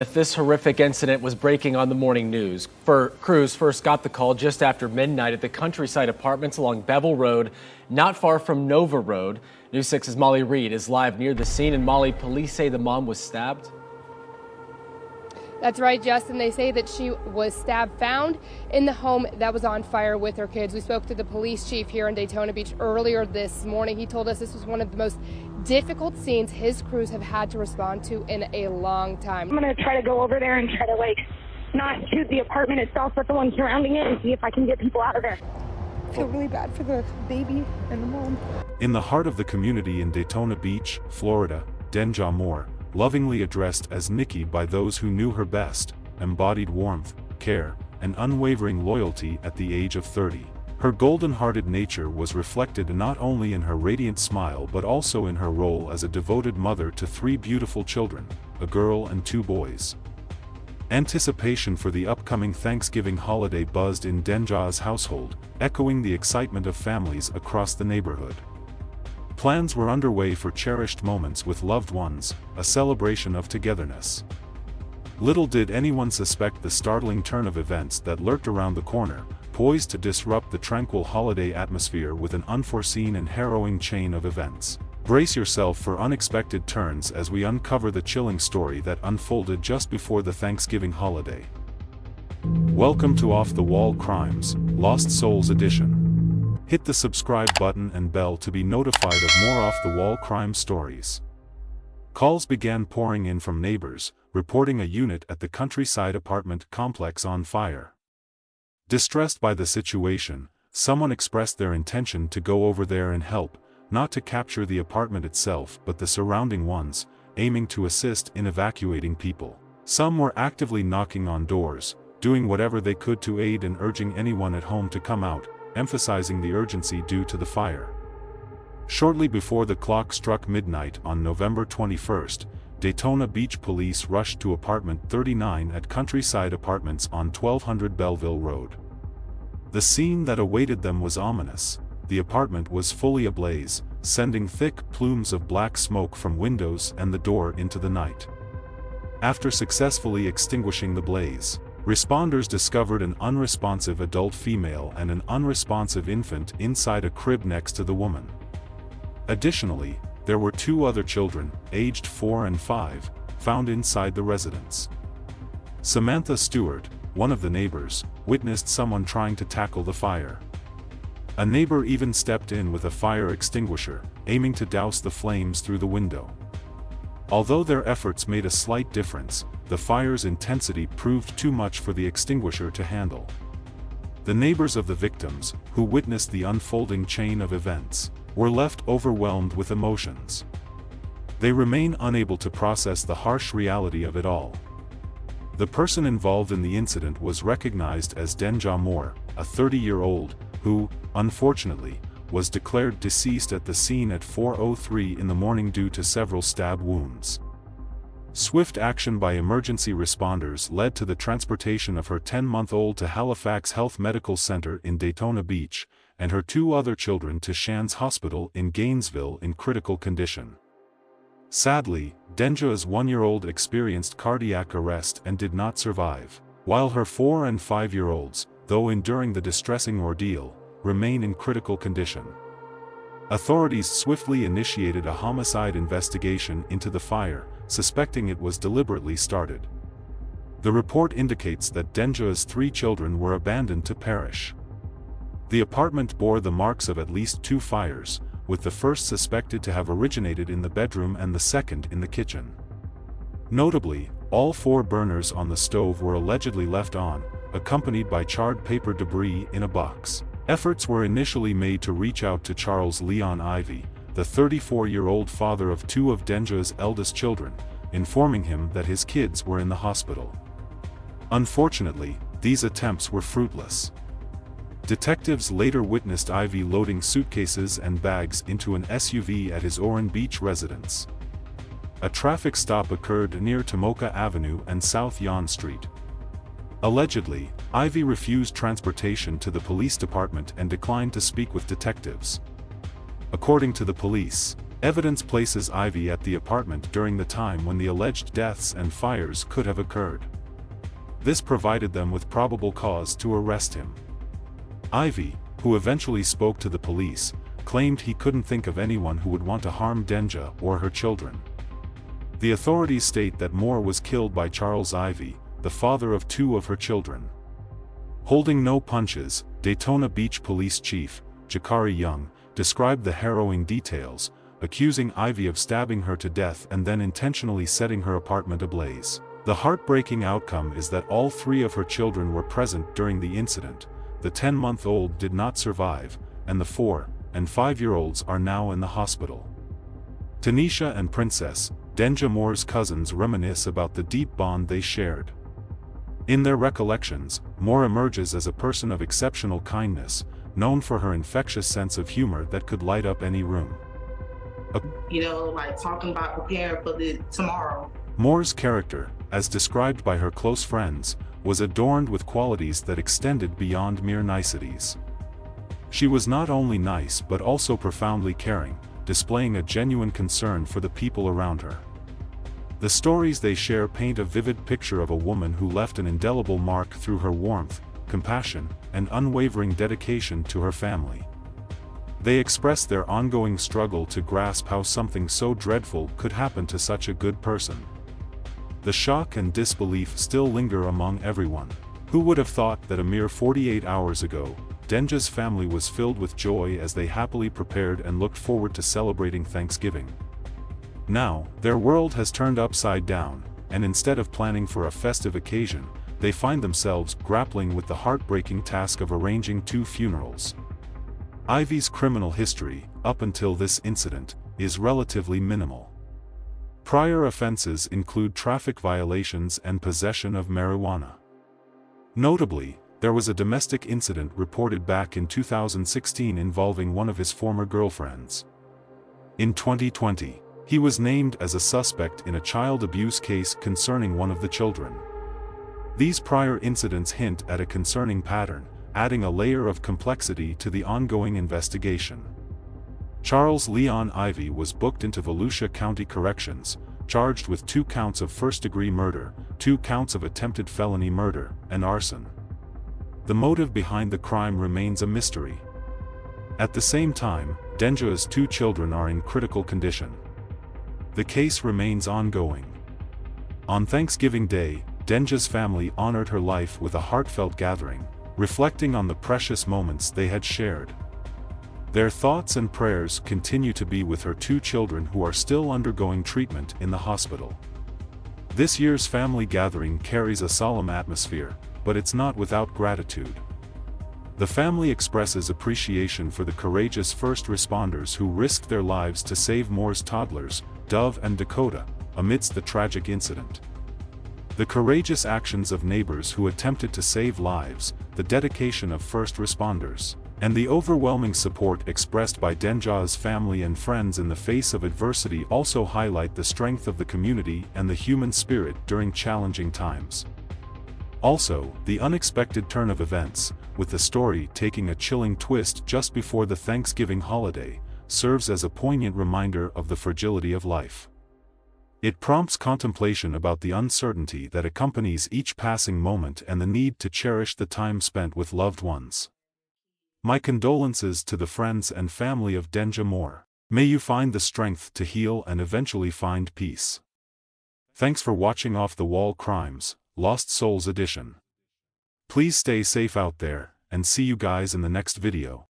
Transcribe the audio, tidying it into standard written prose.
This horrific incident was breaking on the morning news. Crews first got the call just after midnight at the Countryside Apartments along Bevel Road, not far from Nova Road. News 6's Molly Reed is live near the scene. And Molly, police say the mom was stabbed. That's right, Justin. They say that she was stabbed, found in the home that was on fire with her kids. We spoke to the police chief here in Daytona Beach earlier this morning. He told us this was one of the most difficult scenes his crews have had to respond to in a long time. I'm going to try to go over there and try to, not shoot the apartment itself, but the one surrounding it, and see if I can get people out of there. I feel really bad for the baby and the mom. In the heart of the community in Daytona Beach, Florida, Denja Moore, lovingly addressed as Nikki by those who knew her best, embodied warmth, care, and unwavering loyalty at the age of 30. Her golden-hearted nature was reflected not only in her radiant smile but also in her role as a devoted mother to 3 beautiful children, a girl and 2 boys. Anticipation for the upcoming Thanksgiving holiday buzzed in Denja's household, echoing the excitement of families across the neighborhood. Plans were underway for cherished moments with loved ones, a celebration of togetherness. Little did anyone suspect the startling turn of events that lurked around the corner, poised to disrupt the tranquil holiday atmosphere with an unforeseen and harrowing chain of events. Brace yourself for unexpected turns as we uncover the chilling story that unfolded just before the Thanksgiving holiday. Welcome to Off the Wall Crimes, Lost Souls Edition. Hit the subscribe button and bell to be notified of more off-the-wall crime stories. Calls began pouring in from neighbors, reporting a unit at the Countryside apartment complex on fire. Distressed by the situation, someone expressed their intention to go over there and help, not to capture the apartment itself but the surrounding ones, aiming to assist in evacuating people. Some were actively knocking on doors, doing whatever they could to aid in urging anyone at home to come out, emphasizing the urgency due to the fire. Shortly before the clock struck midnight on November 21st, Daytona Beach police rushed to apartment 39 at Countryside Apartments on 1200 Belleville Road. The scene that awaited them was ominous. The apartment was fully ablaze, sending thick plumes of black smoke from windows and the door into the night. After successfully extinguishing the blaze, responders discovered an unresponsive adult female and an unresponsive infant inside a crib next to the woman. Additionally, there were 2 other children, aged 4 and 5, found inside the residence. Samantha Stewart, one of the neighbors, witnessed someone trying to tackle the fire. A neighbor even stepped in with a fire extinguisher, aiming to douse the flames through the window. Although their efforts made a slight difference, the fire's intensity proved too much for the extinguisher to handle. The neighbors of the victims, who witnessed the unfolding chain of events, were left overwhelmed with emotions. They remain unable to process the harsh reality of it all. The person involved in the incident was recognized as Denja Moore, a 30-year-old, who, unfortunately, was declared deceased at the scene at 4:03 in the morning due to several stab wounds. Swift action by emergency responders led to the transportation of her 10-month-old to Halifax Health Medical Center in Daytona Beach, and her 2 other children to Shands Hospital in Gainesville in critical condition. Sadly, Denja's 1-year-old experienced cardiac arrest and did not survive, while her 4 and 5-year-olds, though enduring the distressing ordeal, remain in critical condition. Authorities swiftly initiated a homicide investigation into the fire, suspecting it was deliberately started. The report indicates that Denja's 3 children were abandoned to perish. The apartment bore the marks of at least 2 fires, with the first suspected to have originated in the bedroom and the second in the kitchen. Notably, all 4 burners on the stove were allegedly left on, accompanied by charred paper debris in a box. Efforts were initially made to reach out to Charles Leon Ivy, the 34-year-old father of 2 of Denja's eldest children, informing him that his kids were in the hospital. Unfortunately, these attempts were fruitless. Detectives later witnessed Ivy loading suitcases and bags into an SUV at his Oran Beach residence. A traffic stop occurred near Tomoka Avenue and South Yon Street. Allegedly, Ivy refused transportation to the police department and declined to speak with detectives. According to the police, Evidence places Ivy at the apartment during the time when the alleged deaths and fires could have occurred. This provided them with probable cause to arrest him. Ivy, who eventually spoke to the police, claimed he couldn't think of anyone who would want to harm Denja or her children. The authorities state that Moore was killed by Charles Ivy, the father of 2 of her children. Holding no punches, Daytona Beach Police Chief, Jakari Young, described the harrowing details, accusing Ivy of stabbing her to death and then intentionally setting her apartment ablaze. The heartbreaking outcome is that all 3 of her children were present during the incident. The 10-month-old did not survive, and the 4- and 5-year-olds are now in the hospital. Tanisha and Princess, Denja Moore's cousins, reminisce about the deep bond they shared. In their recollections, Moore emerges as a person of exceptional kindness, known for her infectious sense of humor that could light up any room. Like talking about preparing for the tomorrow. Moore's character, as described by her close friends, was adorned with qualities that extended beyond mere niceties. She was not only nice but also profoundly caring, displaying a genuine concern for the people around her. The stories they share paint a vivid picture of a woman who left an indelible mark through her warmth, compassion, and unwavering dedication to her family. They express their ongoing struggle to grasp how something so dreadful could happen to such a good person. The shock and disbelief still linger among everyone. Who would have thought that a mere 48 hours ago, Denja's family was filled with joy as they happily prepared and looked forward to celebrating Thanksgiving. Now, their world has turned upside down, and instead of planning for a festive occasion, they find themselves grappling with the heartbreaking task of arranging 2 funerals. Ivy's criminal history, up until this incident, is relatively minimal. Prior offenses include traffic violations and possession of marijuana. Notably, there was a domestic incident reported back in 2016 involving one of his former girlfriends. In 2020, he was named as a suspect in a child abuse case concerning one of the children. These prior incidents hint at a concerning pattern, adding a layer of complexity to the ongoing investigation. Charles Leon Ivy was booked into Volusia County Corrections, charged with 2 counts of first-degree murder, 2 counts of attempted felony murder, and arson. The motive behind the crime remains a mystery. At the same time, Denja's 2 children are in critical condition. The case remains ongoing. On Thanksgiving Day, Denja's family honored her life with a heartfelt gathering, reflecting on the precious moments they had shared. Their thoughts and prayers continue to be with her 2 children who are still undergoing treatment in the hospital. This year's family gathering carries a solemn atmosphere, but it's not without gratitude. The family expresses appreciation for the courageous first responders who risked their lives to save Moore's toddlers, Dove and Dakota, amidst the tragic incident. The courageous actions of neighbors who attempted to save lives, the dedication of first responders, and the overwhelming support expressed by Denja's family and friends in the face of adversity also highlight the strength of the community and the human spirit during challenging times. Also, the unexpected turn of events, with the story taking a chilling twist just before the Thanksgiving holiday, serves as a poignant reminder of the fragility of life. It prompts contemplation about the uncertainty that accompanies each passing moment and the need to cherish the time spent with loved ones. My condolences to the friends and family of Denja Moore. May you find the strength to heal and eventually find peace. Thanks for watching Off the Wall Crimes, Lost Souls Edition. Please stay safe out there, and see you guys in the next video.